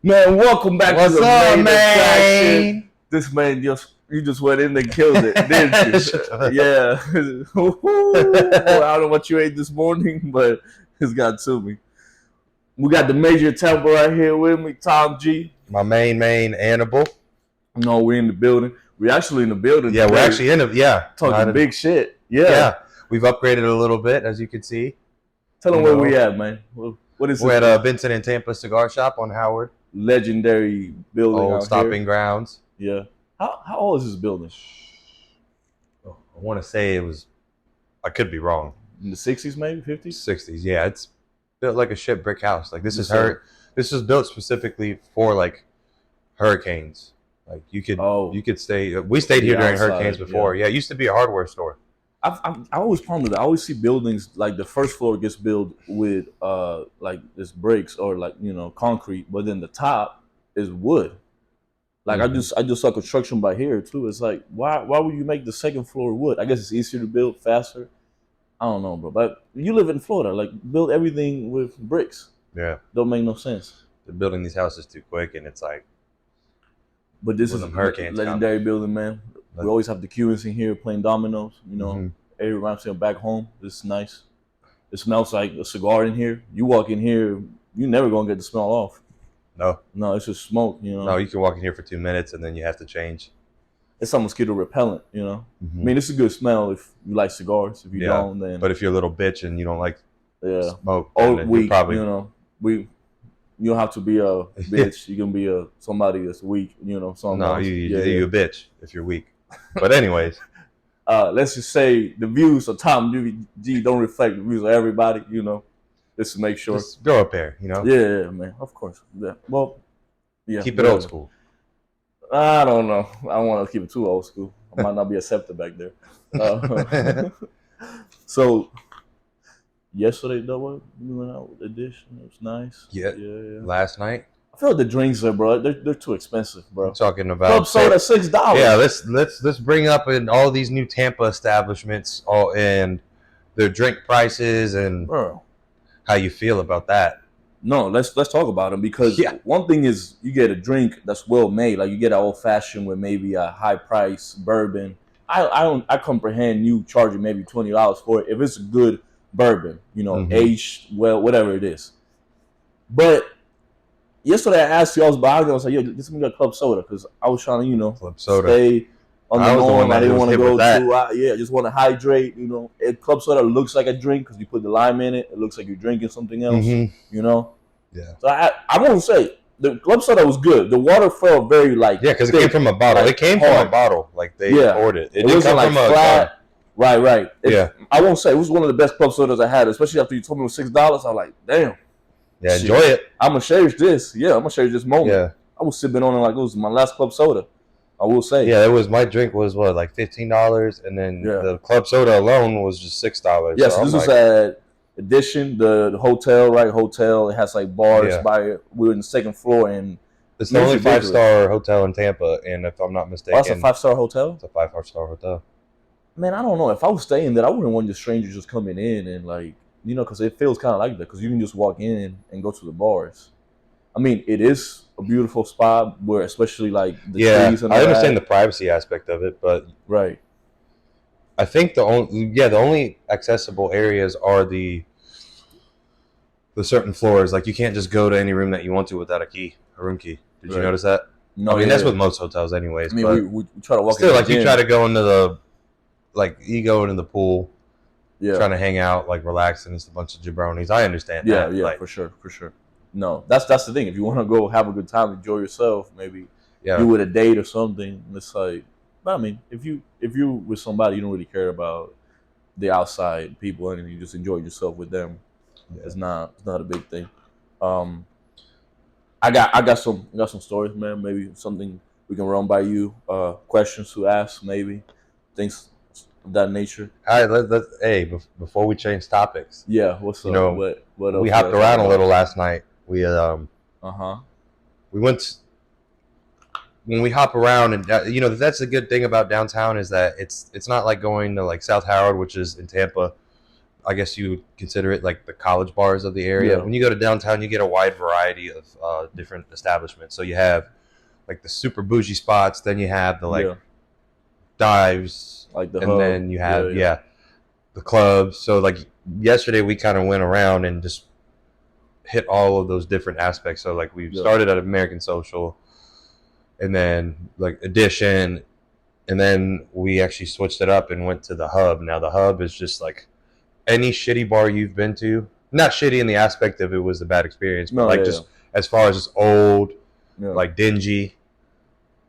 Man, welcome back What's to the up, main man? attraction. This man you just went in and killed it, didn't you? Yeah. I don't know what you ate this morning, but it's got to me. We got the major temple right here with me, Tom G. My main Anibal. No, we're in the building. We're actually in the building. Yeah, today, we're actually in it. Yeah, talking big shit. Yeah. We've upgraded a little bit, as you can see. Tell them where we at, man. What is it? We're at Benson and Tampa Cigar Shop on Howard. Legendary building. Old out stopping here. grounds. Yeah. How old is this building? I want to say it was. I could be wrong. In the 60s, maybe 50s. 60s. Yeah, it's built like a shit brick house. Like this is This is built specifically for like hurricanes. Like you could stay. We stayed here during hurricanes before. Yeah, it used to be a hardware store. I always pondered that. I always see buildings like the first floor gets built with like this bricks or like concrete, but then the top is wood. Like I just saw construction by here too. It's like why would you make the second floor wood? I guess it's easier to build, faster. I don't know, bro. But you live in Florida, like build everything with bricks. Yeah, don't make no sense. They're building these houses too quick, and it's like. But this is a legendary building, man. We always have the Cubans in here playing dominoes. Every Ramsey back home. This is nice. It smells like a cigar in here. You walk in here, you never gonna get the smell off. No, it's just smoke. No, you can walk in here for 2 minutes and then you have to change. It's a mosquito repellent. I mean, it's a good smell if you like cigars. If you don't, then. But if you're a little bitch and you don't like smoke, weak. You don't have to be a bitch. You can be somebody that's weak. You're a bitch if you're weak. But anyways. Let's just say the views of Tom G don't reflect the views of everybody, just to make sure. Just grow up there, Yeah, man, of course. Yeah. Well, yeah. Keep it old school. I don't know. I don't want to keep it too old school. I might not be accepted back there. So, yesterday, though, we went out with the dish, and it was nice. Yeah. Last night. I feel like the drinks are, bro. They're too expensive, bro. I'm talking about club soda $6. Yeah, let's bring up in all these new Tampa establishments, and their drink prices and how you feel about that. No, let's talk about them because one thing is you get a drink that's well made, like you get an old fashioned with maybe a high price bourbon. I comprehend you charging maybe $20 for it if it's a good bourbon, aged well, whatever it is, but. Yesterday I asked you, I was behind you, I was like, yo, get me a club soda because I was trying to, club soda. Stay on the norm. I didn't want to go too out. Yeah, I just want to hydrate, Club soda looks like a drink because you put the lime in it. It looks like you're drinking something else, Yeah. So I won't say, the club soda was good. The water felt very like because it came from a bottle. It came from a bottle. Like they poured it. It wasn't like flat. Right. I won't say it was one of the best club sodas I had, especially after you told me it was $6. I was like, damn. Yeah, enjoy it. I'm gonna cherish this. Yeah, I'm gonna cherish this moment. Yeah. I was sipping on it like it was my last club soda. I will say. Yeah, it was. My drink was like $15, and then the club soda alone was just $6. Yes, so this was at Edition, the hotel, right? Hotel. It has like bars by it. We were in the second floor, and it's the only 5-star hotel in Tampa. And if I'm not mistaken, that's a 5-star hotel. It's a 5-star hotel. Man, I don't know. If I was staying there, I wouldn't want just strangers just coming in and like. Because it feels kind of like that. Because you can just walk in and go to the bars. I mean, it is a beautiful spot where, especially like the trees and all I understand the privacy aspect of it, but I think the only accessible areas are the certain floors. Like you can't just go to any room that you want to without a room key. Did you notice that? No, I mean that's with most hotels, anyways. I mean, we try to walk. Still, like you try to go into you go into the pool. Yeah, trying to hang out, like relax, and it's a bunch of jabronis. I understand that. Yeah, for sure. No, that's the thing. If you want to go have a good time, enjoy yourself, maybe do with a date or something. It's like, but I mean, if you with somebody you don't really care about the outside people and you just enjoy yourself with them, it's not a big thing. I got some stories, man. Maybe something we can run by you. Questions to ask, maybe things. That nature. All right, let's before we change topics. Yeah, what's up? What else? We hopped around a little last night. We we went when we hop around, and that's a good thing about downtown is that it's not like going to like South Howard, which is in Tampa. I guess you would consider it like the college bars of the area. When you go to downtown, you get a wide variety of different establishments. So you have like the super bougie spots, then you have the dives, like the and hub. then you have the clubs. So like yesterday, we kind of went around and just hit all of those different aspects. So like we started at American Social, and then like Edition, and then we actually switched it up and went to the Hub. Now the Hub is just like any shitty bar you've been to. Not shitty in the aspect of it was a bad experience, but just as far as just old, like dingy.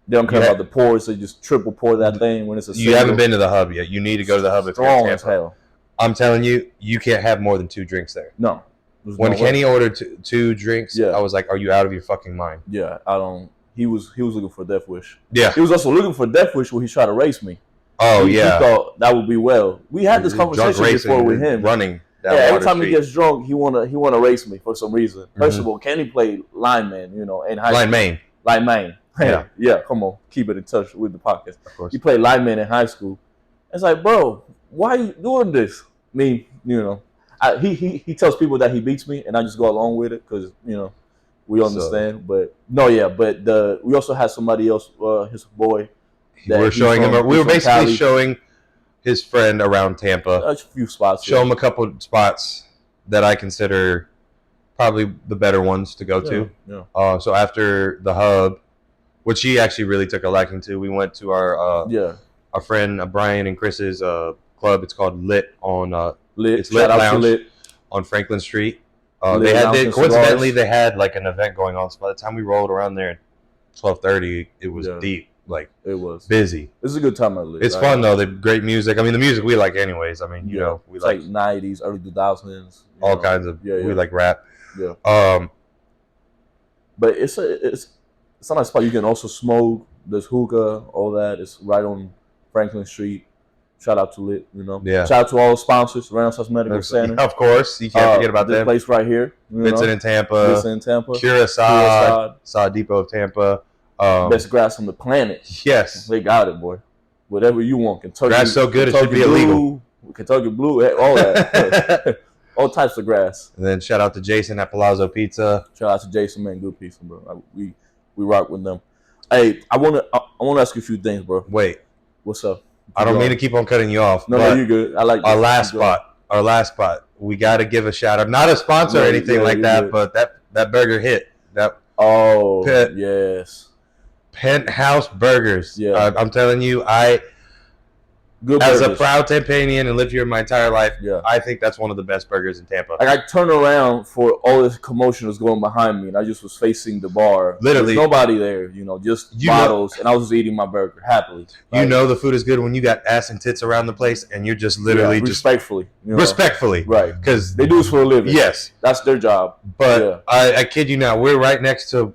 They don't care about the pour, so you just triple pour that thing when it's a single. You haven't been to the Hub yet. You need to go to the Hub if you're in Tampa. As hell. I'm telling you, you can't have more than 2 drinks there. No. When Kenny ordered 2 drinks, I was like, "Are you out of your fucking mind?" Yeah, I don't. He was looking for Death Wish. Yeah. He was also looking for Death Wish when he tried to race me. Oh, he thought that would be well. We had this conversation before with him. Running down every time he gets drunk, he wanna race me for some reason. First of all, Kenny played lineman, in high school. Lineman. Yeah, come on. Keep it in touch with the podcast. Of course. He played lineman in high school. It's like, bro, why are you doing this? He tells people that he beats me, and I just go along with it because, we understand. But we also had somebody else, his boy. We were basically showing his friend around Tampa. A few spots. Show him a couple spots that I consider probably the better ones to go to. Yeah. So after the Hub, which he actually really took a liking to, we went to our friend Brian and Chris's club. It's called Lit on Lit. It's Lit Lounge on Franklin Street. Coincidentally they had like an event going on. So by the time we rolled around there at 12:30, it was deep. Like it was busy. It's a good time at Lit. It's fun though. They great music. I mean, the music we like anyways. I mean, we like 90s, early 2000s, all kinds of. We like rap. Yeah. But it's a nice spot. You can also smoke. There's hookah, all that. It's right on Franklin Street. Shout out to Lit, Yeah. Shout out to all the sponsors, Renaissance Medical Center. Of course, you can't forget about this them. place right here. Vincent in Tampa. Curacao. Saw Depot of Tampa. Best grass on the planet. Yes. They got it, boy. Whatever you want. Kentucky. Grass so good it should be illegal. Kentucky Blue, all that. All types of grass. And then shout out to Jason at Palazzo Pizza. Shout out to Jason, man. Good pizza, bro. We rock with them. Hey, I wanna ask you a few things, bro. Wait. What's up? I don't mean to keep on cutting you off. No, you good. I like our last spot. We got to give a shout out. Not a sponsor or anything like that, but that burger hit. Yes. Penthouse Burgers. Yeah. I'm telling you, Good as burgers. a proud Tampanian and lived here my entire life, yeah. I think that's one of the best burgers in Tampa. Like I turned around for all this commotion was going behind me, and I just was facing the bar. Literally, there's nobody there, just bottles, and I was just eating my burger happily. You know the food is good when you got ass and tits around the place, and you're just literally respectfully, respectfully, right? Because they do this for a living. Yes, that's their job. But I kid you not, we're right next to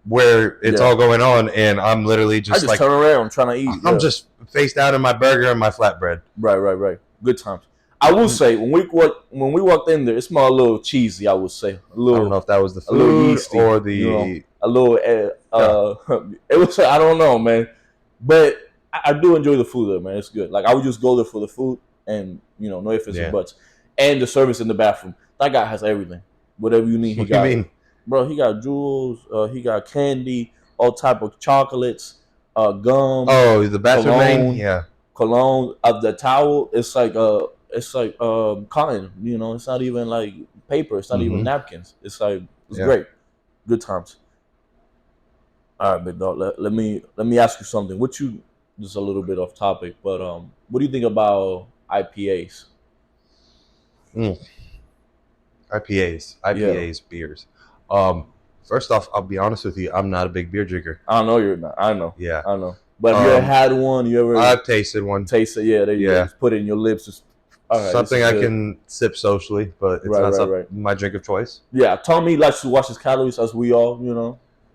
where it's all going on, and I'm literally just I just turn around trying to eat. I'm just face down in my burger and my flatbread. Right. Good times. I will say when we walked in there, it smelled a little cheesy. I would say a little. I don't know if that was the food yeasty, or the a little. It was. I don't know, man. But I do enjoy the food there, man. It's good. Like I would just go there for the food, and no ifs and buts, and the service in the bathroom. That guy has everything. Whatever you need, he got. It. Bro, he got jewels. He got candy, all type of chocolates, gum. Oh, the bathroom lane, cologne. The towel, it's like cotton. It's not even like paper. It's not even napkins. It's great. Good times. All right, big dog. Let me ask you something. Just a little bit off topic, but what do you think about IPAs? IPAs, beers. First off, I'll be honest with you. I'm not a big beer drinker. I know you're not. I know. Yeah, I know. But have you ever had one? I've tasted one. Tasted, yeah. There you go. Just put it in your lips. Just, something I can sip socially, but it's not my drink of choice. Yeah, Tommy likes to watch his calories, as we all,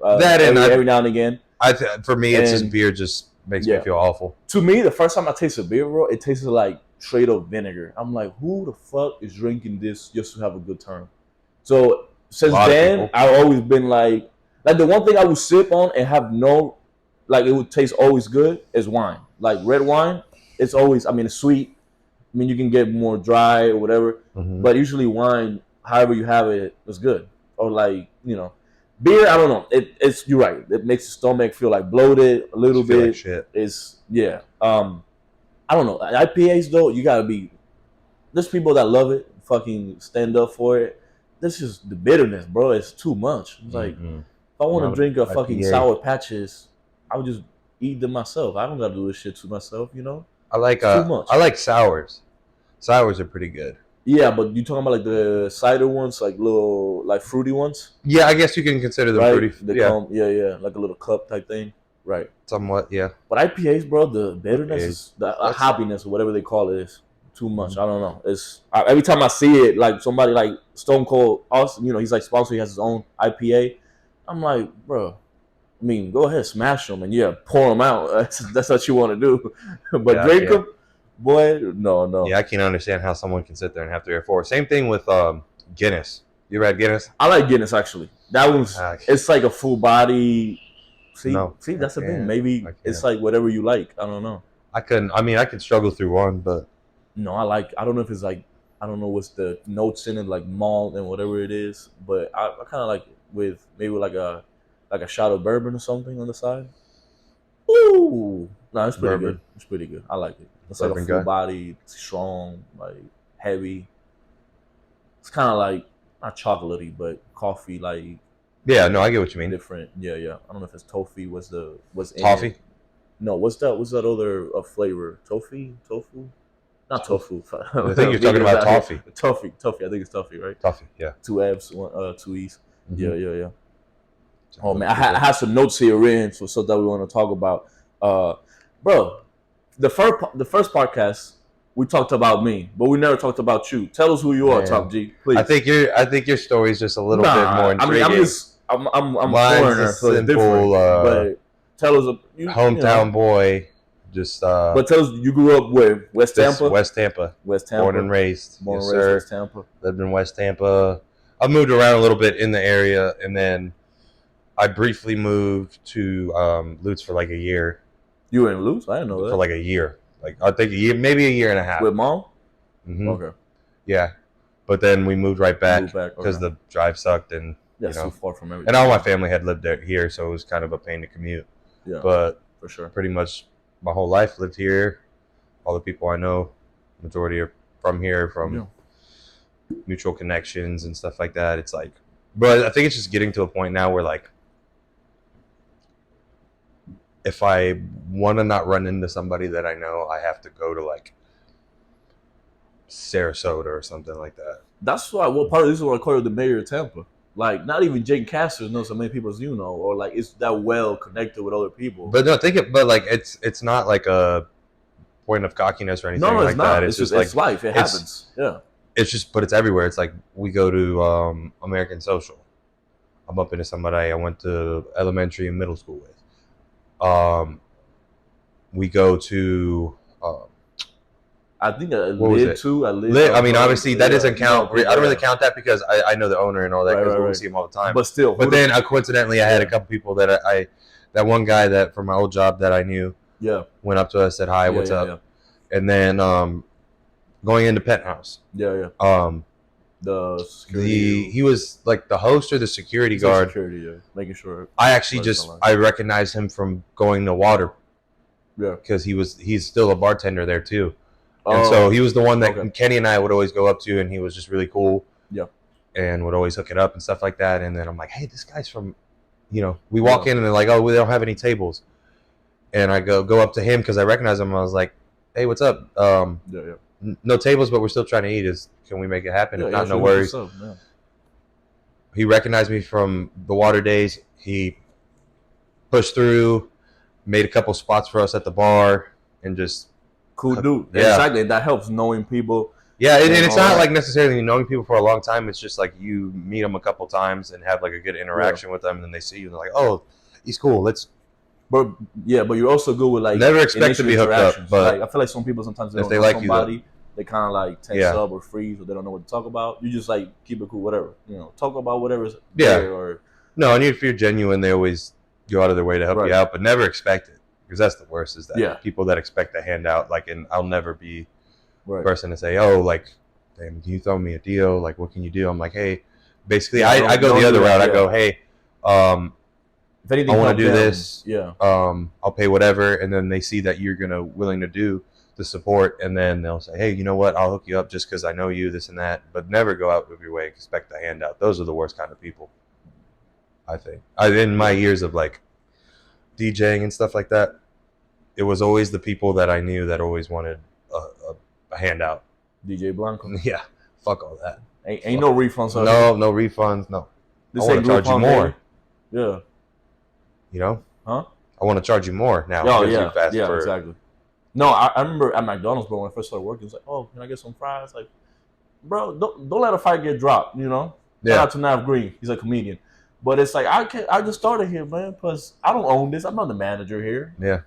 every now and again. For me, it's just beer. Just makes me feel awful. To me, the first time I tasted beer, bro, it tasted like straight up vinegar. I'm like, who the fuck is drinking this just to have a good time? So since then, I've always been like the one thing I would sip on and have it would taste always good is wine. Like red wine, it's always, it's sweet. I mean, you can get more dry or whatever, but usually wine, however you have it, is good. Or like beer. I don't know. It's you're right. It makes the stomach feel like bloated a little bit. Like shit. It's yeah. I don't know. IPAs though, you gotta be. There's people that love it, fucking stand up for it. This is the bitterness, bro. It's too much. It's like if I want to drink a fucking Sour Patches, I would just eat them myself. I don't gotta do this shit to myself, I like too much. I like sours. Sours are pretty good. Yeah, but you talking about like the cider ones, like little like fruity ones? Yeah, I guess you can consider them fruity. Yeah, like a little cup type thing. Right. Somewhat, yeah. But IPAs, bro, the bitterness, the happiness, or whatever they call it, is too much. I don't know. Every time I see it, like somebody like Stone Cold Austin, he's like sponsor. He has his own IPA. I'm like, bro. I mean, go ahead, smash them and pour them out. That's what you want to do. But drink them, boy, no. Yeah, I can't understand how someone can sit there and have 3 or 4. Same thing with Guinness. You ever had Guinness? I like Guinness actually. That one's it's like a full body. See, that's the thing. Maybe it's like whatever you like. I don't know. I could struggle through one, but no, I don't know if it's like I don't know what's the notes in it, like malt and whatever it is, but I kind of like it with maybe like a shot of bourbon or something on the side. Ooh, no, it's pretty good. It's pretty good. I like it. It's like a full body, strong, like heavy. It's kind of like not chocolatey, but coffee like. Yeah, no, I get what you mean. Different, yeah. I don't know if it's toffee. What's in toffee? It. No, what's that other flavor? Tofu? Not tofu. I think you're talking about toffee. Toffee. I think it's toffee, right? Toffee, yeah. 2 F's, 2 E's. Yeah. Oh man, I have some notes here written so that we want to talk about. Bro, the first podcast we talked about me, but we never talked about you. Tell us who you are, Top G, please. I think your story is just a little bit more intriguing. I'm a foreigner, so it's different. But tell us, hometown boy. Just but tell us, you grew up where? West Tampa. Born and raised. West Tampa. Lived in West Tampa. I moved around a little bit in the area, and then I briefly moved to Lutz for like a year. You were in Lutz? I didn't know that. For like a year. Like I think a year, maybe a year and a half. With mom? Mm-hmm. Okay. Yeah, but then we moved right back because the drive sucked, and too far from everything. And all my family had lived here, so it was kind of a pain to commute. Yeah, but for sure, pretty much my whole life lived here. All the people I know, majority are from here, from mutual connections and stuff like that. It's like, but I think it's just getting to a point now where like, if I want to not run into somebody that I know, I have to go to like Sarasota or something like that. That's why. Well, part of this is what I call it the mayor of Tampa. Like, not even Jake Casters knows so many people as you know, or like it's that well connected with other people. But no, but like it's not like a point of cockiness or anything like that. It's just like it's life. It happens. Yeah. It's just, but it's everywhere. It's like we go to American Social. I'm up into somebody I went to elementary and middle school with. We go to. I think Lid too. I mean, obviously that doesn't count. I don't really count that because I know the owner and all that because we see him all the time. But still. But then coincidentally, I had a couple people that that one guy that from my old job that I knew. Yeah. Went up to us, said hi, what's up, and then going into Penthouse. Yeah. The security. He was like the host or the security guard. Security, making sure. I actually I recognized him from going to Water. Yeah. Because he's still a bartender there too. And so he was the one that Kenny and I would always go up to, and he was just really cool. Yeah. And would always hook it up and stuff like that. And then I'm like, hey, this guy's from, we walk in and they're like, oh, we don't have any tables. And I go up to him because I recognize him. I was like, hey, what's up? No tables, but we're still trying to eat. Can we make it happen? If not, no worries. He recognized me from the Water days. He pushed through, made a couple spots for us at the bar, and just cool dude. Yeah. Exactly. That helps knowing people. Yeah, and it's not like necessarily knowing people for a long time. It's just like you meet them a couple times and have like a good interaction with them, and then they see you and they're like, "Oh, he's cool. Let's." But you're also good with like never expect to be hooked up. But like, I feel like some people sometimes if they like somebody, they kind of like tense up or freeze, or they don't know what to talk about. You just like keep it cool, whatever. Talk about whatever's there. Or no, and if you're genuine, they always go out of their way to help you out, but never expect it. Because that's the worst, is that people that expect a handout, like, and I'll never be person to say, oh, like, damn, can you throw me a deal? Like, what can you do? I'm like, hey, basically, I go the other route. I go, hey, if anything, I want to do this. Yeah. I'll pay whatever, and then they see that you're willing to do the support, and then they'll say, hey, you know what? I'll hook you up just because I know you, this and that. But never go out of your way and expect a handout. Those are the worst kind of people, I think. In my years of like DJing and stuff like that, it was always the people that I knew that always wanted a handout. DJ Blanco. Yeah, fuck all that. Ain't no refunds. No refunds. No. I want to charge you more. Yeah. You know? Huh? I want to charge you more now. Oh, yeah. Yeah, exactly. No, I remember at McDonald's, bro, when I first started working, it's like, oh, can I get some fries? Like, bro, don't let a fight get dropped, you know? Yeah. Shout out to Nav Green. He's a comedian. But it's like, I just started here, man, plus I don't own this. I'm not the manager here. Yeah.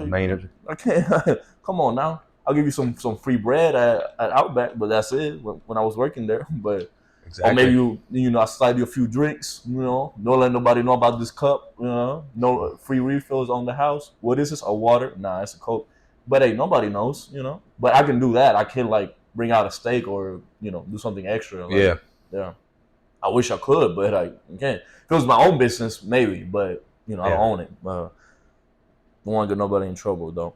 Manager. I can't. Come on now. I'll give you some free bread at Outback, but that's it when I was working there. But exactly. Or maybe you know, I slide you a few drinks, you know, don't let nobody know about this cup, you know, no free refills on the house. What is this? A water? Nah, it's a Coke. But hey, nobody knows, you know. But I can do that. I can like bring out a steak or, you know, do something extra. Like, yeah. I wish I could, but I can't. If it was my own business, maybe. But you know, I don't own it. Don't want to get nobody in trouble though.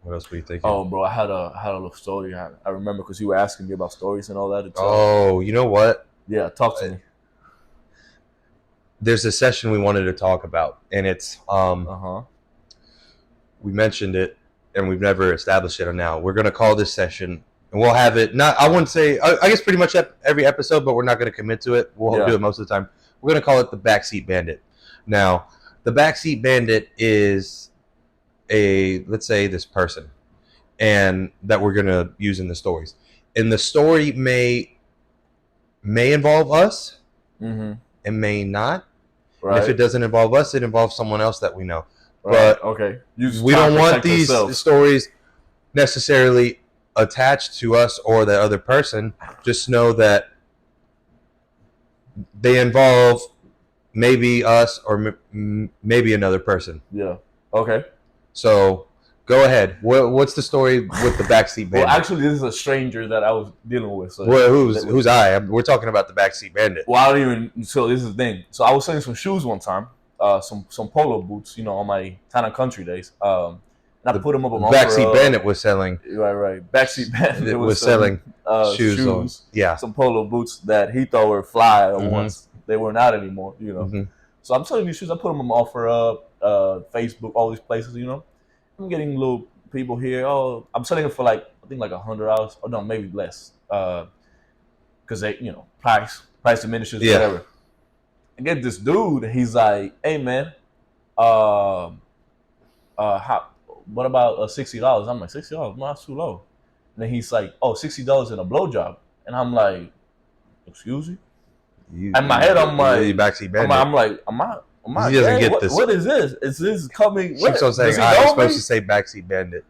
What else were you thinking? Oh, bro, I had a little story. I remember because you were asking me about stories and all that. Oh, you know what? Yeah, talk to me. There's a session we wanted to talk about, and it's we mentioned it, and we've never established it. Now we're gonna call this session, and we'll have it. Not, I wouldn't say. I guess pretty much every episode, but we're not gonna commit to it. We'll do it most of the time. We're gonna call it the Backseat Bandit. Now, the Backseat Bandit is let's say this person, and that we're gonna use in the stories. And the story may involve us, and may not. Right. And if it doesn't involve us, it involves someone else that we know. Right. But okay, we don't want these stories necessarily attached to us or the other person. Just know that they involve maybe us or maybe another person. Yeah. Okay. So go ahead. What's the story with the Backseat Bandit? Well, actually, this is a stranger that I was dealing with. So who's I? We're talking about the Backseat Bandit. Well, I don't even. So this is the thing. So I was selling some shoes one time. Some polo boots, you know, on my town and country days. And I put them up on my Backseat Bandit was selling. Right. Backseat Bandit was selling shoes. Yeah. Some polo boots that he thought were fly once. They were not anymore, you know. So I'm selling these shoes. I put them on offer up, Facebook, all these places, you know. I'm getting little people here. Oh, I'm selling it for like, I think like $100. Or no, maybe less. Because they, you know, price diminishes, whatever. I get this dude. He's like, "Hey man, what about $60?" I'm like, $60? No, that's too low. And then he's like, "Oh, $60 in a blowjob." And I'm like, "Excuse me?" In my head, I'm like, Backseat Bandit. I'm like, am I? He doesn't get this. What is this? Is this coming? Keeps on saying, "I'm supposed to say Backseat Bandit."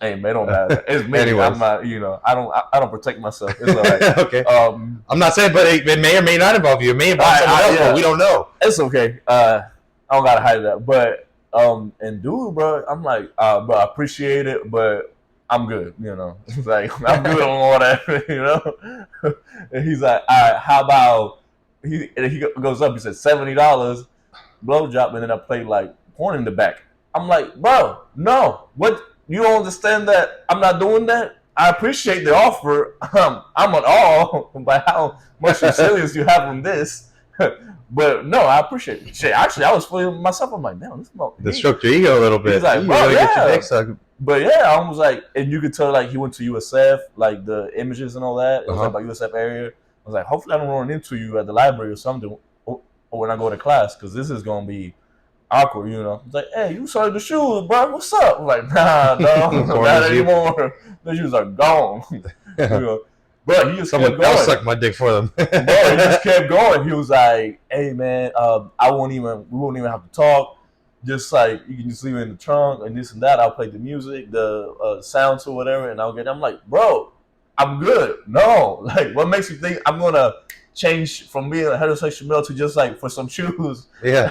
Hey man, don't matter. It's me. I'm not, you know, I don't protect myself. It's all right. Okay. I'm not saying, but it may or may not involve you. It may involve someone else, but we don't know. It's okay. I don't gotta hide that. But and dude, bro, I'm like, bro, I appreciate it, but I'm good. You know, it's like I'm good on all that. You know. And he's like, all right, how about he goes up. He said $70 blowjob, and then I played like porn in the back. I'm like, bro, no, what? You don't understand that I'm not doing that? I appreciate the offer. I'm at all by how much resilience you have on this. But no, I appreciate it. Shit, actually, I was feeling myself. I'm like, damn, this is stroked your ego a little bit. He's like, bro, yeah. But yeah, I was like, and you could tell like he went to USF, like the images and all that. It was like by USF area. I was like, hopefully I don't run into you at the library or something, or when I go to class, because this is gonna be awkward, you know. It's like, hey, you sold the shoes, bro. What's up? I'm like, nah, no, not anymore. The shoes are gone. You know? But he just kept going. I'll suck my dick for them. Bro, he just kept going. He was like, hey man, we won't even have to talk. Just like you can just leave it in the trunk and this and that. I'll play the music, the sounds or whatever, and I'll get. I'm like, bro, I'm good. No, like, what makes you think I'm gonna change from being a heterosexual male to just like for some shoes,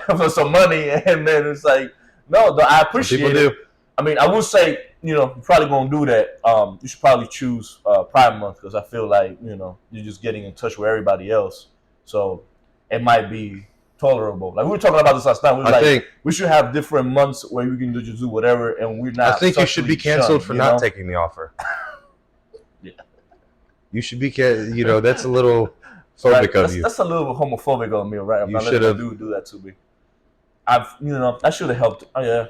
for some money? And then it's like, no, I appreciate it. I mean, I would say you're probably gonna do that, you should probably choose Pride Month because I feel like you're just getting in touch with everybody else, so it might be tolerable. Like we were talking about this last night. We were like, we should have different months where we can just do whatever, and we're not. I think you should be canceled for not taking the offer. Yeah, you should be. That's a little phobic of you. That's a little homophobic of me, right? I'm not letting a dude do that to me. I should have helped. Oh yeah.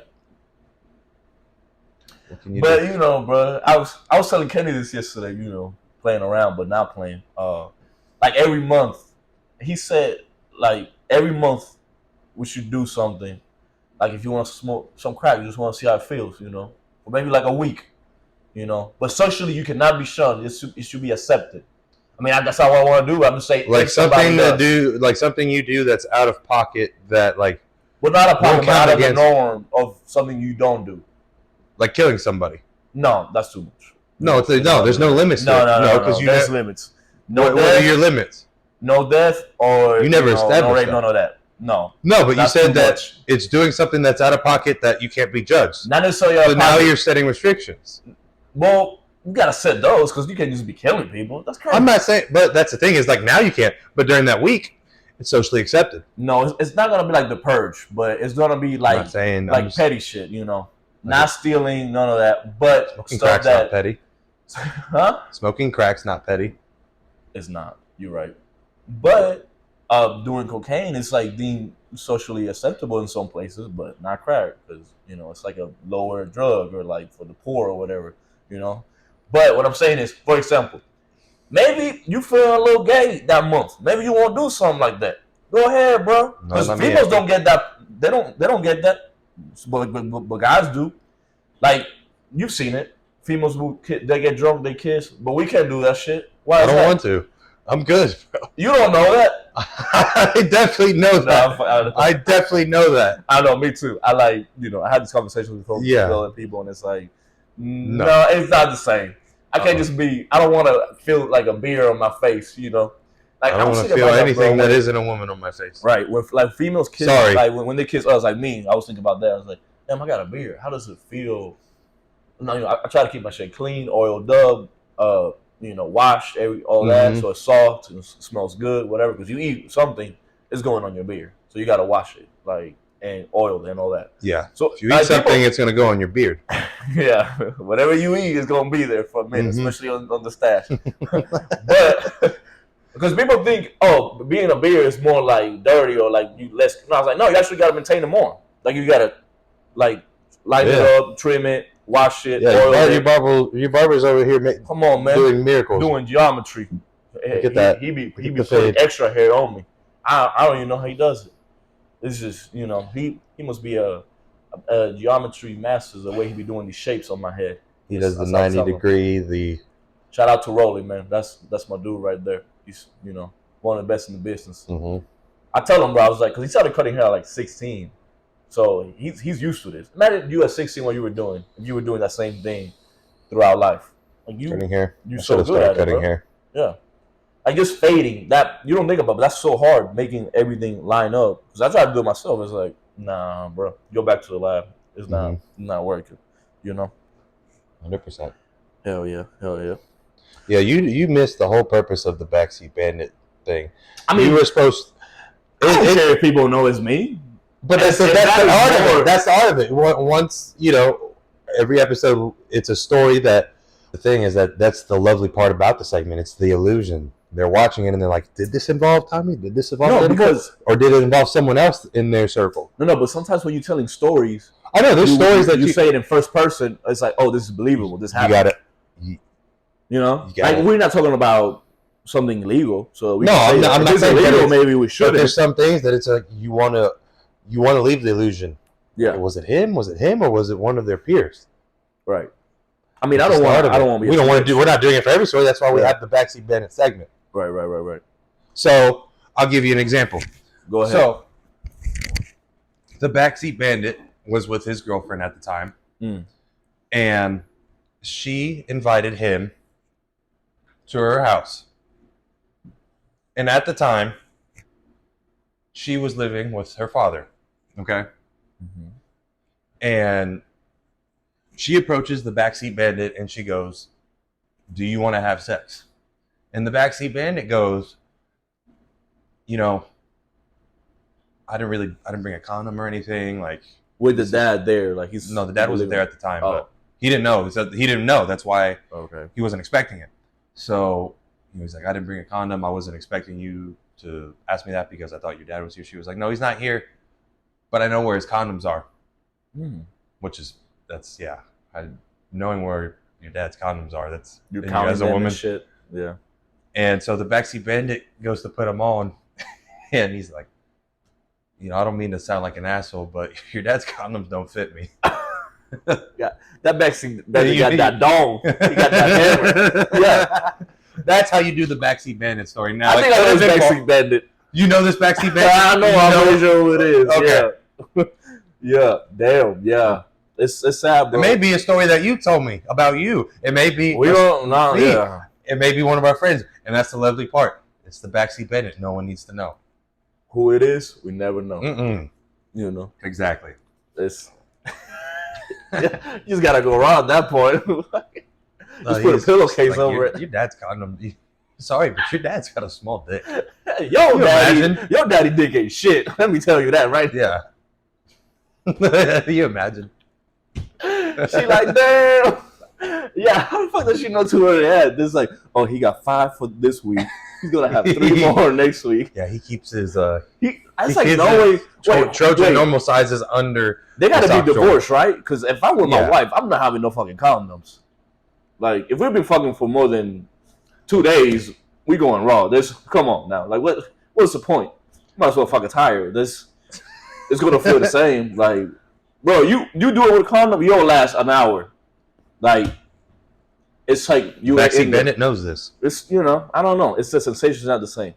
But bro, I was telling Kenny this yesterday. Playing around, but not playing. Like every month, he said, like every month we should do something. Like if you want to smoke some crack, you just want to see how it feels, or maybe like a week, But socially, you cannot be shunned. It should be accepted. I mean, that's how I want to do. I'm just saying, like something to do, like something you do that's out of pocket. That like, well, not out of pocket, but out of the norm of something you don't do. Like killing somebody. No, that's too much. No, there's no limits. No, because there's limits. No, what are your limits? No death or you never established no rape, that. none of that. No, but you said that it's doing something that's out of pocket that you can't be judged. Not necessarily. So now you're setting restrictions. Well, you gotta set those because you can't just be killing people. That's crazy. I'm not saying, but that's the thing is like now you can't. But during that week, it's socially accepted. No, it's not gonna be like the purge, but it's gonna be like petty shit. Not stealing, none of that. But smoking crack's not petty. Huh? Smoking crack's not petty. It's not. You're right. But doing cocaine is like deemed socially acceptable in some places, but not crack because it's like a lower drug or like for the poor or whatever. But what I'm saying is, for example, maybe you feel a little gay that month. Maybe you want to do something like that. Go ahead, bro. Because females don't get that. They don't get that. But guys do. Like you've seen it. Females they get drunk, they kiss, but we can't do that shit. Why? I don't want to. I'm good, bro. You don't know that. I definitely know that. I definitely know that. I know, me too. I I had this conversation with folks, and people, and it's like, no, it's not the same. I can't just be. I don't want to feel like a beer on my face, Like I don't want to feel anything that isn't a woman on my face. Right. When like females kiss, like when they kiss us, like me, I was thinking about that. I was like, damn, I got a beard. How does it feel? I try to keep my shit clean, oiled up, washed, all that, so it's soft and smells good, whatever. Because you eat something, it's going on your beard, so you got to wash it, and oil and all that. Yeah. So if you eat something, it's gonna go on your beard. Yeah. Whatever you eat is gonna be there for a minute, especially on the stash. But because people think, being a beard is more like dirty or like you less. No, I was like, no, you actually got to maintain it more. Like you got to light it up, trim it, wash it. Yeah, your barber's over here. Come on, man, doing miracles, doing geometry. Look at that. He be putting extra hair on me. I don't even know how he does it. It's just he must be a geometry master the way he be doing these shapes on my head. He does the 90 degree. Shout out to Rolly, man. That's my dude right there. He's one of the best in the business. Mm-hmm. I tell him, bro, I was like, because he started cutting hair at like 16, so he's used to this. Imagine you at 16 what you were doing if you were doing that same thing throughout life. Like cutting hair. You're so good at cutting it, bro. hair. Yeah, like just fading that you don't think about, but that's so hard making everything line up. Because I tried to do it myself. It's like, nah, bro, go back to the lab. It's not working. 100%. Hell yeah. Yeah, you missed the whole purpose of the Backseat Bandit thing. I mean, you were supposed. I don't care if people know it's me, but that's the art of it. That's the art of it. Once every episode, it's a story. That the thing is that's the lovely part about the segment. It's the illusion. They're watching it and they're like, "Did this involve Tommy? Did this involve or did it involve someone else in their circle?" No. But sometimes when you're telling stories, I know there's stories that you say it in first person. It's like, oh, this is believable. This happened. You got it. We're not talking about something illegal. So I'm not saying illegal. Maybe we should. But there's some things that it's like you want to leave the illusion. Yeah. Was it him? Or was it one of their peers? Right. I mean, I don't want to be. We don't want to do. We're not doing it for every story. That's why we have the Backseat Bandit segment. Right. So I'll give you an example. Go ahead. So the Backseat Bandit was with his girlfriend at the time, and she invited him to her house. And at the time, she was living with her father. Okay? Mm-hmm. And She approaches the backseat bandit and she goes, "Do you want to have sex?" And the backseat bandit goes, "You know, I didn't bring a condom or anything. Like, with the dad there, like the dad wasn't there at the time, but he didn't know. He didn't know. That's why he wasn't expecting it. So he was like, I didn't bring a condom. I wasn't expecting you to ask me that because I thought your dad was here. She was like, no, he's not here, but I know where his condoms are. Which is knowing where your dad's condoms are. That's you're counting as a woman. Shit. Yeah. And so the backseat bandit goes to put them on, and he's like, I don't mean to sound like an asshole, but your dad's condoms don't fit me. Yeah, that backseat bandit got that dong. He got that hammer. Yeah, that's how you do the backseat bandit story. Now I think I know this backseat bandit. You know this backseat bandit? I know. I'm pretty sure who it is. Okay. Yeah. Damn. Yeah. It's sad, bro. It may be a story that you told me about you. It may be. We don't know. Yeah. It may be one of our friends, and that's the lovely part. It's the backseat bandit. No one needs to know who it is. We never know. You know exactly. It's you just gotta go around that point. Just put a pillowcase over it. Your dad's condom. Sorry, but your dad's got a small dick. Your daddy dick ain't shit. Let me tell you that, right? Yeah. You imagine? She like, damn. Yeah, how the fuck does she know 200 head? This is like, oh, he got 5 for this week. He's gonna have 3 more next week. Yeah, he keeps his. That's like no way. Trojan normal sizes under. They gotta be divorced, right? Because if I'm with my wife, I'm not having no fucking condoms. Like, if we've been fucking for more than 2 days, we going raw. Come on now. Like, what's the point? Might as well fucking tire. It's gonna feel the same. Like, bro, you do it with a condom, you don't last an hour. Like, it's like you. Backseat Bennett knows this. It's I don't know. It's the sensation's not the same.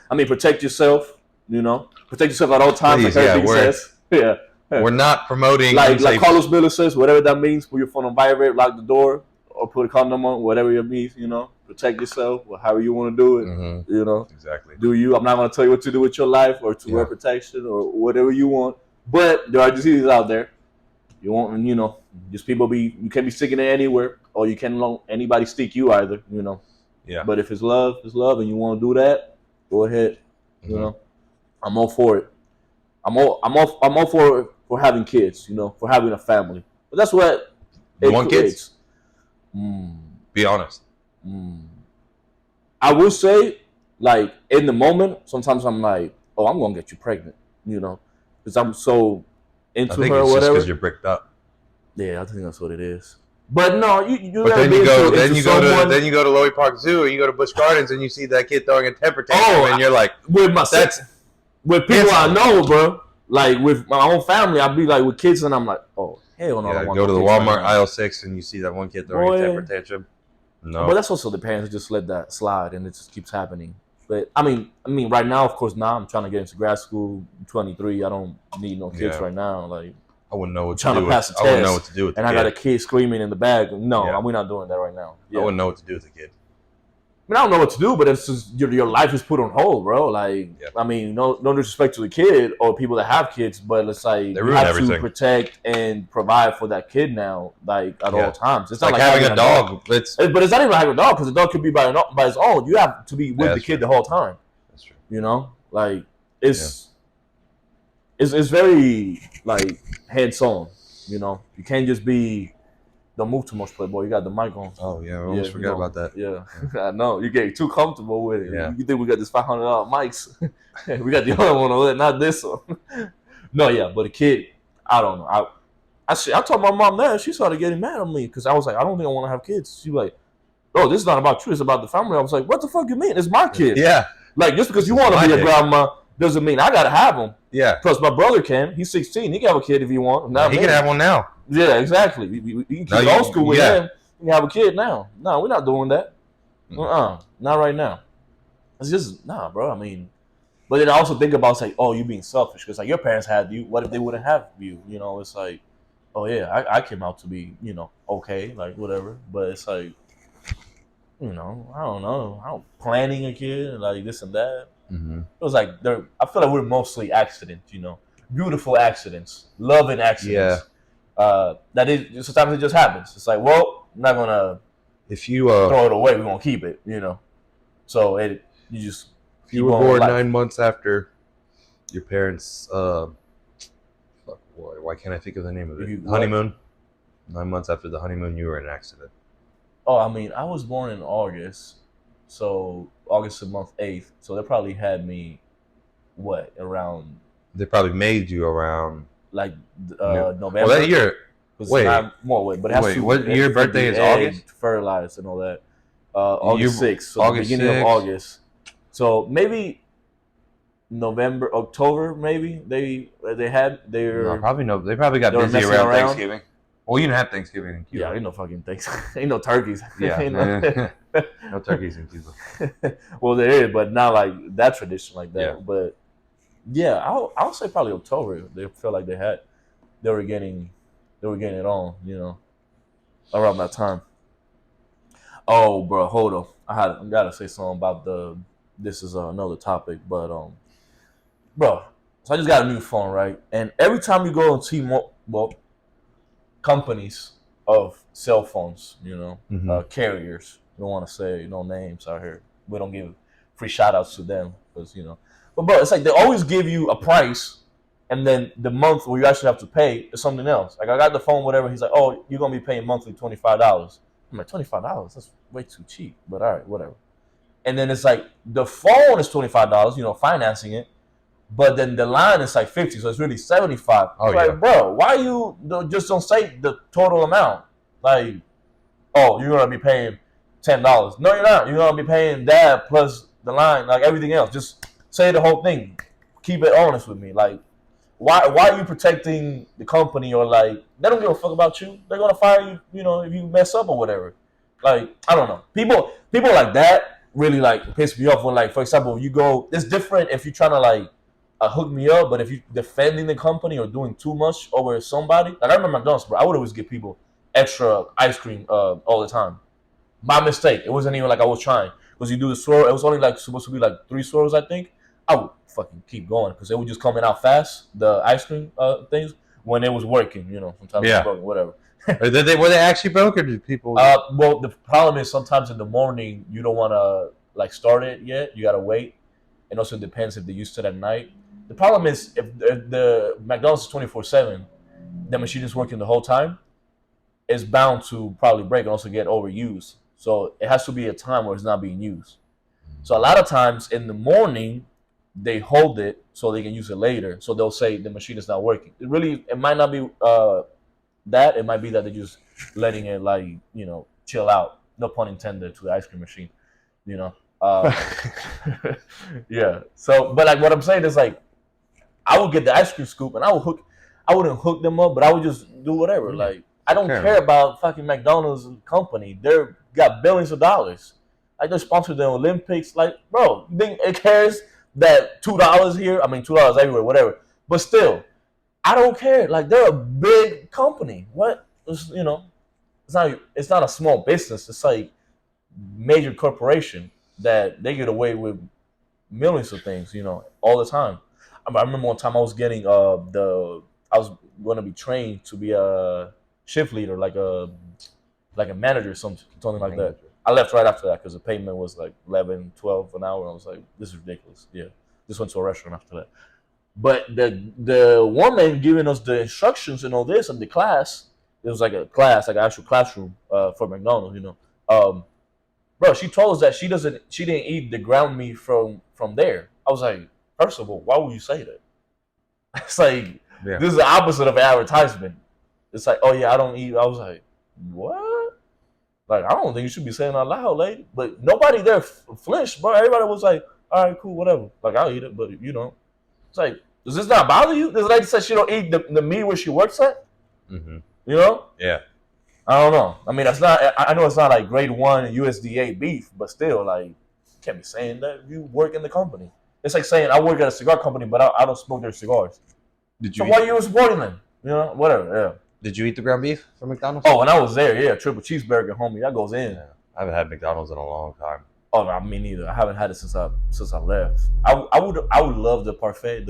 I mean, protect yourself. Protect yourself at all times. Please, like everything says. Yeah. We're not promoting. Like Carlos Miller says, whatever that means. Put your phone on vibrate, lock the door, or put a condom on. Whatever it means. Protect yourself. Or however you want to do it. Exactly. Do you? I'm not going to tell you what to do with your life or to wear protection or whatever you want. But there are diseases out there. You won't, just people you can't be sticking it anywhere, or you can't let anybody stick you either, Yeah. But if it's love, and you want to do that, go ahead. I'm all for it. I'm all for having kids, for having a family. But that's what you want kids. Be honest. I will say, like, in the moment, sometimes I'm like, oh, I'm gonna get you pregnant, because I'm so into her or whatever. Just because you're bricked up. Yeah, I think that's what it is. But no, you. But then you go to Lowy Park Zoo, or you go to Busch Gardens, and you see that kid throwing a temper tantrum, and you're like, with people I know, bro. Like with my own family, I'd be like with kids, and I'm like, oh hell no. Yeah, go to the Walmart aisle 6, and you see that one kid throwing a temper tantrum. No, but that's also the parents just let that slide, and it just keeps happening. But I mean, right now, of course, now I'm trying to get into grad school. I'm 23. I don't need no kids right now. Like, I wouldn't know what to do. I wouldn't know what to do with the kid. I got a kid screaming in the back. No, we're not doing that right now. I wouldn't know what to do with the kid. I don't know what to do, but it's just your life is put on hold, bro. Like, I mean, no disrespect to the kid or people that have kids, but it's like you have to protect and provide for that kid now, like at all times. It's not like having a dog. But it's not even like having a dog, because the dog could be by his own. You have to be with the kid the whole time. That's true. Like it's very like hands on. You can't just be. Don't move too much, Playboy. You got the mic on. Oh, yeah. I almost forgot about that. Yeah. I know. You get too comfortable with it. Yeah. You think we got this $500 mics. We got the other one over there, not this one. No, yeah. But a kid, I don't know. I told my mom that. She started getting mad at me because I was like, I don't think I want to have kids. She was like, oh, this is not about you. It's about the family. I was like, what the fuck you mean? It's my kid. Yeah. Like, just because you want to be a grandma doesn't mean I got to have them. Yeah. Plus, my brother can. He's 16. He can have a kid if he wants. He can have one now. Yeah, exactly. You can keep old school with him. You can have a kid now. No, we're not doing that. Not right now. It's just, bro. I mean, but then I also think about, like, oh, you being selfish. Because, like, your parents had you. What if they wouldn't have you? It's like, oh, yeah, I came out to be, okay, like, whatever. But it's like, I don't know. I'm planning a kid, like, this and that. Mm-hmm. It was like, I feel like we're mostly accidents, beautiful accidents, loving accidents. That is sometimes it just happens. It's like, well, I'm not gonna if you throw it away. We're gonna keep it, So you just if you were born 9 months after your parents, why can't I think of the name of it? Honeymoon. 9 months after the honeymoon, you were in an accident. Oh, I mean, I was born in August, so August of month 8th. So they probably had me, around? They probably made you around like November. Well, that year. Wait, but it has to, what your birthday is August? Fertilized and all that. August 6th, so August the beginning 6th. Of August. So maybe November, October, maybe they had their. No, probably no. They probably got busy around Thanksgiving. Well, you didn't have Thanksgiving in Cuba. Yeah, ain't no fucking Thanksgiving. Ain't no turkeys. Yeah, no turkeys in Cuba. Well, there is, but not like that tradition like that. Yeah. But yeah, I'll say probably October. They felt like they were getting it on, around that time. Oh, bro, hold on. I gotta say something about this is another topic, but bro, so I just got a new phone, right? And every time you go and see companies of cell phones, carriers. Don't want to say no names out here. We don't give free shout outs to them because But bro, it's like they always give you a price, and then the month where you actually have to pay is something else. Like I got the phone, whatever. He's like, "Oh, you're gonna be paying monthly $25." I'm like, $25? That's way too cheap. But all right, whatever. And then it's like the phone is $25, financing it. But then the line is like 50, so it's really 75. Oh, like, yeah. Bro, why you just don't say the total amount? Like, oh, you're gonna be paying $10. No, you're not. You're gonna be paying that plus the line, like everything else. Just say the whole thing. Keep it honest with me. Like, why are you protecting the company, or like they don't give a fuck about you? They're gonna fire you, if you mess up or whatever. Like, I don't know. People like that really like piss me off when, like, for example, you go. It's different if you're trying to like. Hook me up, but if you're defending the company or doing too much over somebody, like I remember McDonald's, bro, I would always give people extra ice cream all the time. My mistake. It wasn't even like I was trying, because you do the swirl. It was only like supposed to be like 3 swirls, I think. I would fucking keep going because they were just coming out fast. The ice cream things when it was working, sometimes it was broken, whatever. Were they actually broken? Did people? Well, the problem is sometimes in the morning you don't want to like start it yet. You gotta wait, and also it depends if they're used to it at night. The problem is if the McDonald's is 24/7, the machine is working the whole time, it's bound to probably break and also get overused. So it has to be a time where it's not being used. So a lot of times in the morning, they hold it so they can use it later. So they'll say the machine is not working. It might not be that. It might be that they're just letting it like, chill out. No pun intended to the ice cream machine, yeah. So, but like what I'm saying is like, I would get the ice cream scoop and I wouldn't hook them up, but I would just do whatever. Yeah. Like, I don't care about fucking McDonald's company. They're got billions of dollars. Like, they sponsor the Olympics. Like, bro, you think it cares that $2 here? I mean, $2 everywhere, whatever. But still, I don't care. Like, they're a big company. What? It's not a small business. It's like major corporation that they get away with millions of things, all the time. I remember one time I was getting I was going to be trained to be a shift leader, like a manager, something like that. I left right after that because the payment was like 11, 12 an hour. I was like, this is ridiculous. Yeah, just went to a restaurant after that. But the woman giving us the instructions and all this in the class, it was like a class, like an actual classroom for McDonald's, bro, she told us that she didn't eat the ground meat from there. I was like, first of all, why would you say that? It's like, This is the opposite of advertisement. It's like, oh yeah, I don't eat. I was like, what? Like, I don't think you should be saying that loud, lady. But nobody there flinched, bro. Everybody was like, all right, cool, whatever. Like, I'll eat it, but you don't. It's like, does this not bother you? This lady said she don't eat the meat where she works at. Mm-hmm. Yeah. I don't know. I mean, I know it's not like grade 1 USDA beef, but still, like, you can't be saying that if you work in the company. It's like saying I work at a cigar company, but I don't smoke their cigars. So why are you supporting them? Whatever. Yeah. Did you eat the ground beef from McDonald's? Oh, when I was there, yeah, triple cheeseburger, homie, that goes in. Yeah. I haven't had McDonald's in a long time. Oh, me neither. I haven't had it since I left. I would love the parfait,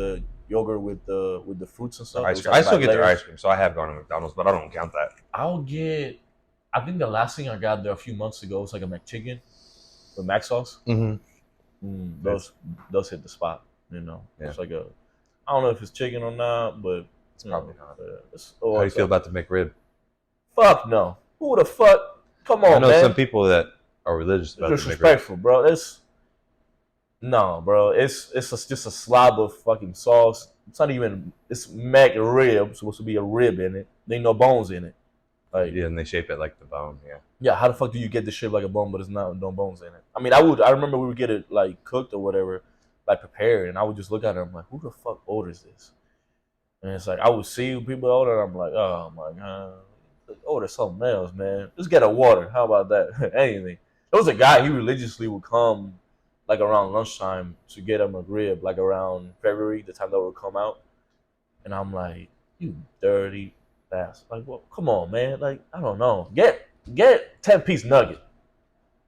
yogurt with the fruits and stuff. Ice cream. I still get their ice cream, so I have gone to McDonald's, but I don't count that. I'll get. I think the last thing I got there a few months ago was like a McChicken with mac sauce. Those hit the spot. It's like a. I don't know if it's chicken or not, but it's probably not. How do you feel about the McRib? Fuck no. Who the fuck? Come on, man. I know some people that are religious about it's disrespectful, bro. It's just a slob of fucking sauce. It's not even. It's McRib, supposed to be a rib in it. There ain't no bones in it. Like, yeah, and they shape it like the bone. Yeah. Yeah. How the fuck do you get this shit like a bone, but it's not no bones in it? I mean, I remember we would get it like cooked or whatever, like prepared, and I would just look at it. I'm like, who the fuck orders this? And it's like I would see people order. I'm like, oh my god, order something else, man. Just get a water. How about that? Anything. There was a guy. He religiously would come like around lunchtime to get a McRib, like around February, the time that would come out. And I'm like, you dirty bastard. Like, well, come on, man. Like, I don't know. Get 10-piece nugget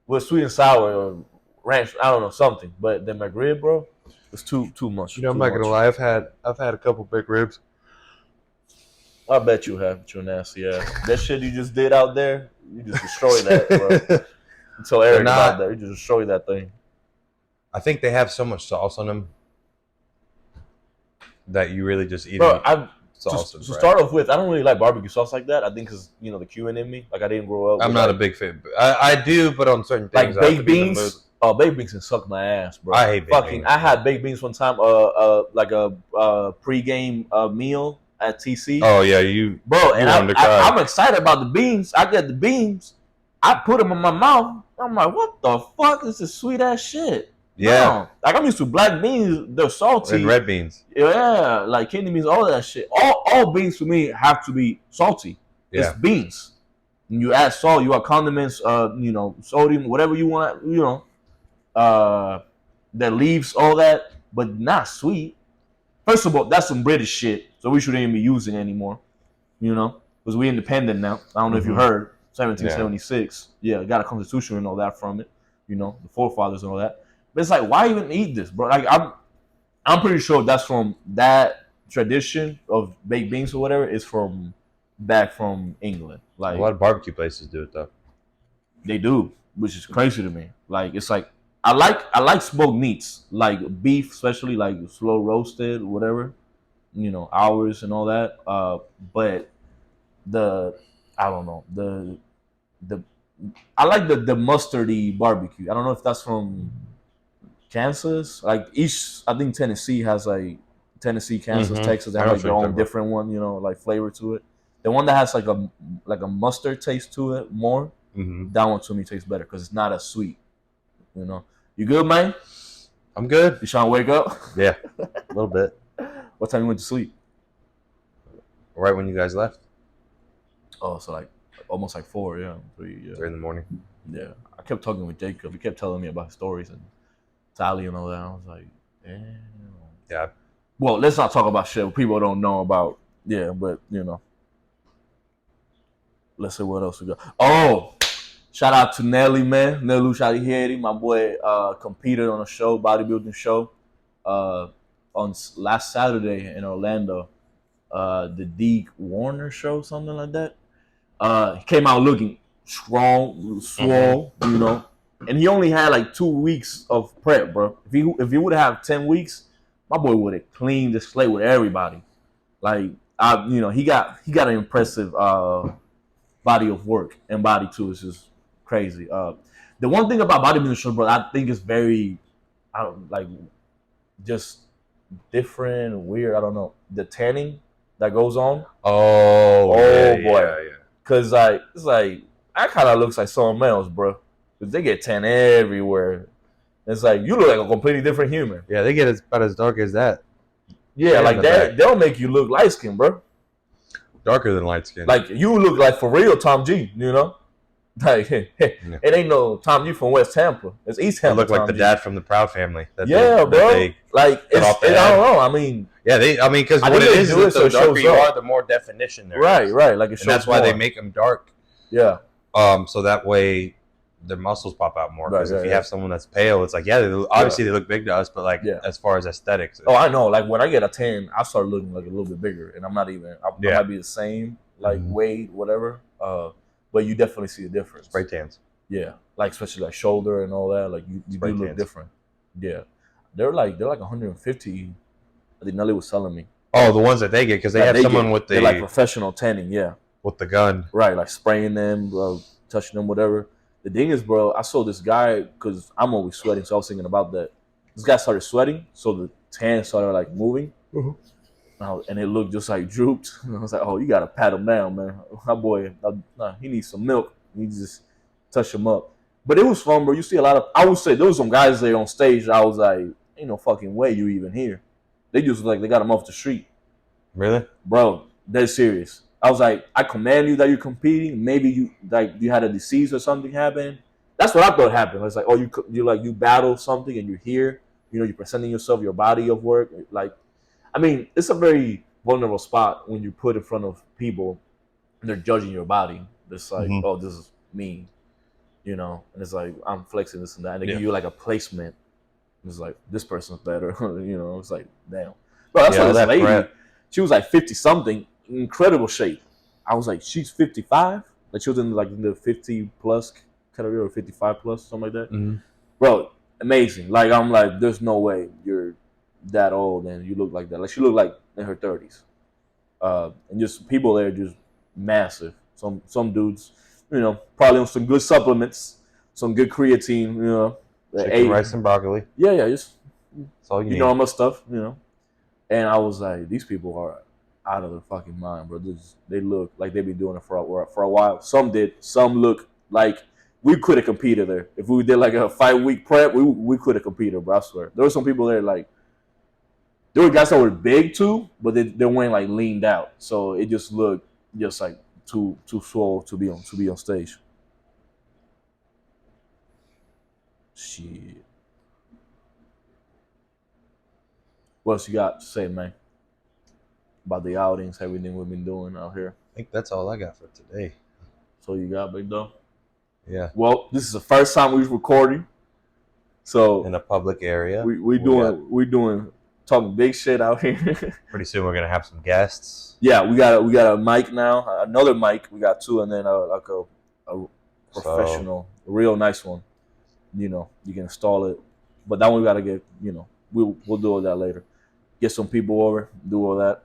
with sweet and sour or ranch. I don't know, something. But the McRib, bro, it's too much. I'm not gonna lie. I've had a couple big ribs. I bet you have. You're nasty ass. That shit you just did out there, you just destroyed that, bro. You tell Eric about that. You just destroyed that thing. I think they have so much sauce on them that you really just eat sauce. To start off with, I don't really like barbecue sauce like that. I think because the Cuban in me, like I didn't grow up. I'm not a big fan. I do, but on certain things, like baked beans. Oh, baked beans can suck my ass, bro. I hate baked beans. I had baked beans one time. Like a pre-game meal at TC. Oh yeah, bro. And I'm excited about the beans. I get the beans. I put them in my mouth. I'm like, what the fuck is this sweet ass shit? Yeah. No. Like I'm used to black beans, they're salty. And red beans. Yeah, like kidney beans, all that shit. All beans for me have to be salty. Yeah. It's beans. And you add salt, you add condiments, sodium, whatever you want, that leaves all that, but not sweet. First of all, that's some British shit, so we shouldn't even be using it anymore. Because we're independent now. I don't know if you heard. 1776. Yeah, got a constitution and all that from it. The forefathers and all that. But it's like, why even eat this, bro? Like, I'm pretty sure that's from that tradition of baked beans or whatever is back from England. Like a lot of barbecue places do it though. They do, which is crazy to me. Like it's like I like smoked meats, like beef, especially like slow roasted, whatever, hours and all that. But I don't know I like the mustardy barbecue. I don't know if that's from Kansas. Like I think Tennessee has like Tennessee, Kansas, Texas. They have like their own different one, like flavor to it. The one that has like a mustard taste to it more. That one to me tastes better because it's not as sweet. You good, man? I'm good. You trying to wake up? Yeah, a little bit. What time you went to sleep? Right when you guys left. Oh, so like almost like 4, yeah, 3, yeah. 3 in the morning. Yeah, I kept talking with Jacob. He kept telling me about his stories and Tally and all that. I was like, damn. Yeah. Well, let's not talk about shit people don't know about. Yeah, but let's see what else we got. Oh, shout out to Nelly, man. Nelly Shadiheri, my boy, competed on a show, bodybuilding show, on last Saturday in Orlando. The Deke Warner show, something like that. He came out looking strong, swole, and he only had like 2 weeks of prep, bro. If he would have 10 weeks, my boy would have cleaned the slate with everybody. Like, he got an impressive body of work and body too. It's just crazy. The one thing about bodybuilding show, bro, I think is very, just different, weird. I don't know. The tanning that goes on. Oh boy. Yeah. Cause it's like that kind of looks like someone else, bro. Cause they get tan everywhere. It's like you look like a completely different human. Yeah, they get about as dark as that. Yeah, like that. They'll make you look light skinned, bro. Darker than light skin. Like you look like for real Tom G. Like it ain't no Tom G from West Tampa. It's East Tampa. I look like the dad from the Proud Family. Bro. Like I don't know. I mean, because what it is the darker you are, the more definition there is. Right. Like it shows. And that's why they make them dark. Yeah. So that way their muscles pop out more. Because if you have someone that's pale, it's like obviously they look big to us, but like as far as aesthetics. Oh, I know. Like when I get a tan, I start looking like a little bit bigger, and I'm not even. I might be the same, like weight, whatever. But you definitely see a difference. Spray tans. Yeah, like especially like shoulder and all that. Like you do look different. Yeah, they're like 150. I think Nelly was telling me. Oh, the ones that they get because they have someone with the. They're like professional tanning. Yeah. With the gun. Right, like spraying them, touching them, whatever. The thing is, bro, I saw this guy because I'm always sweating, so I was thinking about that. This guy started sweating, so the tan started like moving, and it looked just like drooped. And I was like, "Oh, you gotta pat him down, man. My boy, he needs some milk. You just touch him up." But it was fun, bro. You see a lot of. I would say there was some guys there on stage. I was like, "Ain't no fucking way you even here." They just like they got him off the street. Really, bro? They're serious. I was like, I command you that you're competing. Maybe you had a disease or something happen. That's what I thought happened. It's like, oh, you battle something and you're here. You're presenting yourself, your body of work. Like, I mean, it's a very vulnerable spot when you put in front of people and they're judging your body. It's like, oh, this is me, and it's like I'm flexing this and that, and they give you like a placement. It's like this person's better, It's like, damn, bro. That's what this lady. She was like 50 something. Incredible shape. I was like, she's 55. Like she was in the 50 plus category or 55 plus, something like that. Bro, amazing. Like I'm like, there's no way you're that old and you look like that. Like she looked like in her 30s. And just people there just massive. Some dudes, probably on some good supplements, some good creatine, chicken, rice, and broccoli. Yeah, just that's all you need. Normal stuff, And I was like, these people are out of their fucking mind, bro. They look like they've been doing it for a while. Some did. Some look like we could have competed there. If we did like a 5-week prep, we could have competed, bro. I swear. There were some people there like there were guys that were big too, but they weren't like leaned out. So it just looked just like too swole to be on stage. Shit. What else you got to say, man? About the outings, everything we've been doing out here. I think that's all I got for today. So you got, big dog? Yeah. Well, this is the first time we're recording, so in a public area. We doing talking big shit out here. Pretty soon we're gonna have some guests. Yeah, we got a mic now, another mic. We got 2, and then like a professional, real nice one. You can install it, but that one we gotta get. We'll do all that later. Get some people over, do all that.